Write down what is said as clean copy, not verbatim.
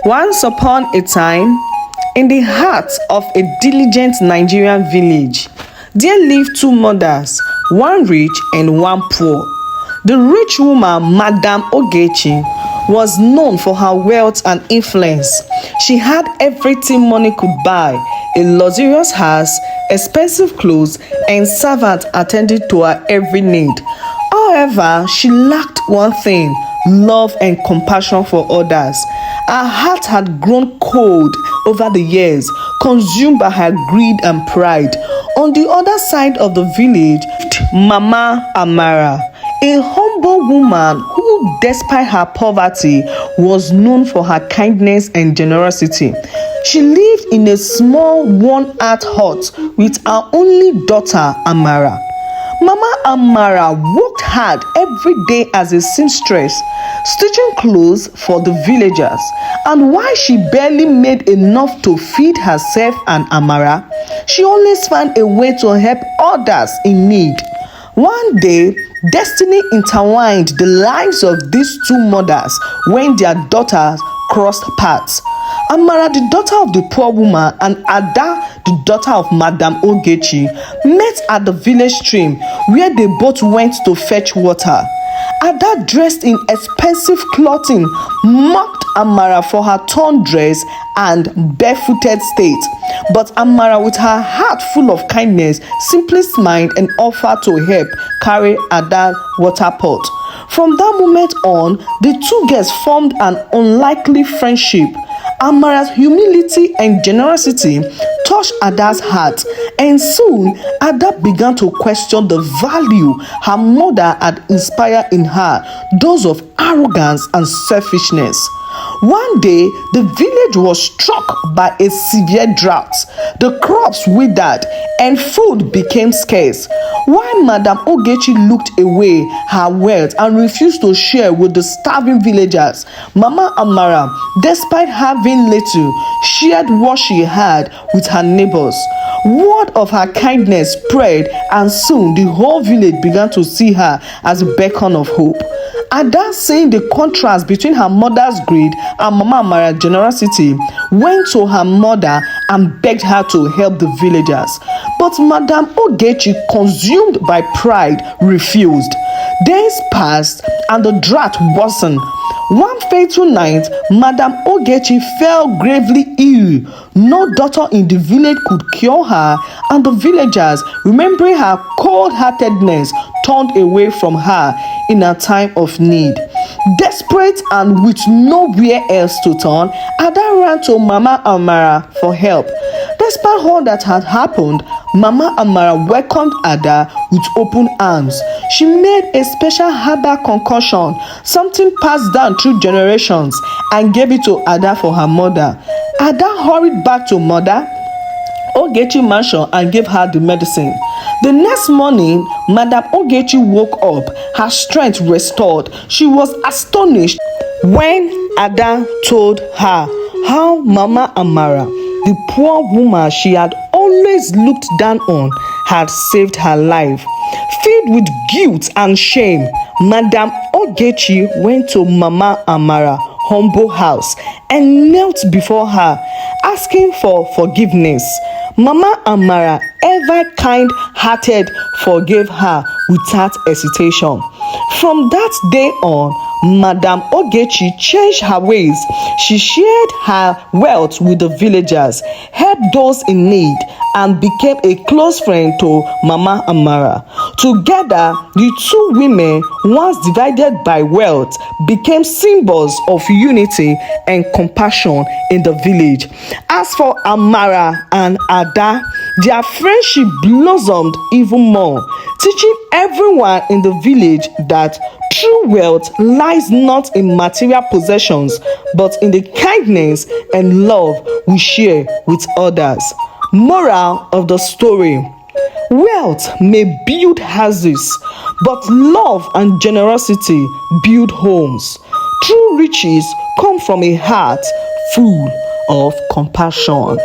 Once upon a time, in the heart of a diligent Nigerian village, there lived two mothers, one rich and one poor. The rich woman, Madam Ogechi, was known for her wealth and influence. She had everything money could buy: a luxurious house, expensive clothes, and servants attending to her every need. However, she lacked one thing: love and compassion for others. Her heart had grown cold over the years, consumed by her greed and pride. On the other side of the village, Mama Amara, a humble woman who, despite her poverty, was known for her kindness and generosity. She lived in a small one-art hut with her only daughter, Amara. Mama Amara worked hard every day as a seamstress, stitching clothes for the villagers. And while she barely made enough to feed herself and Amara, she always found a way to help others in need. One day, destiny intertwined the lives of these two mothers when their daughters crossed paths. Amara, the daughter of the poor woman, and Ada, the daughter of Madam Ogechi, met at the village stream where they both went to fetch water. Ada, dressed in expensive clothing, mocked Amara for her torn dress and barefooted state. But Amara, with her heart full of kindness, simply smiled and offered to help carry Ada's water pot. From that moment on, the two girls formed an unlikely friendship. Amara's humility and generosity touched Ada's heart, and soon Ada began to question the value her mother had inspired in her, those of arrogance and selfishness. One day, the village was struck by a severe drought. The crops withered and food became scarce. While Madam Ogechi looked away her wealth and refused to share with the starving villagers, Mama Amara, despite having little, shared what she had with her neighbors. Word of her kindness spread, and soon the whole village began to see her as a beacon of hope. Ada, seeing the contrast between her mother's greed and Mama Amara's generosity, went to her mother and begged her to help the villagers. But Madam Ogechi, consumed by pride, refused. Days passed and the drought worsened. One fateful night, Madam Ogechi fell gravely ill. No doctor in the village could cure her, and the villagers, remembering her cold-heartedness, turned away from her in a time of need. Desperate and with nowhere else to turn, Ada ran to Mama Amara for help. Despite all that had happened, Mama Amara welcomed Ada with open arms. She made a special herbal concoction, something passed down through generations, and gave it to Ada for her mother. Ada hurried back to Mother Ogechi mansion and gave her the medicine. The next morning, Madam Ogechi woke up, her strength restored. She was astonished when Ada told her how Mama Amara, the poor woman she had always looked down on, had saved her life. Filled with guilt and shame, Madam Ogechi went to Mama Amara's humble house and knelt before her, asking for forgiveness. Mama Amara, ever kind-hearted, forgave her without hesitation. From that day on, Madam Ogechi changed her ways. She shared her wealth with the villagers, helped those in need, and became a close friend to Mama Amara. Together, the two women, once divided by wealth, became symbols of unity and compassion in the village. As for Amara and Ada, their friendship blossomed even more, teaching everyone in the village that true wealth lies not in material possessions, but in the kindness and love we share with others. Moral of the story: wealth may build houses, but love and generosity build homes. True riches come from a heart full of compassion.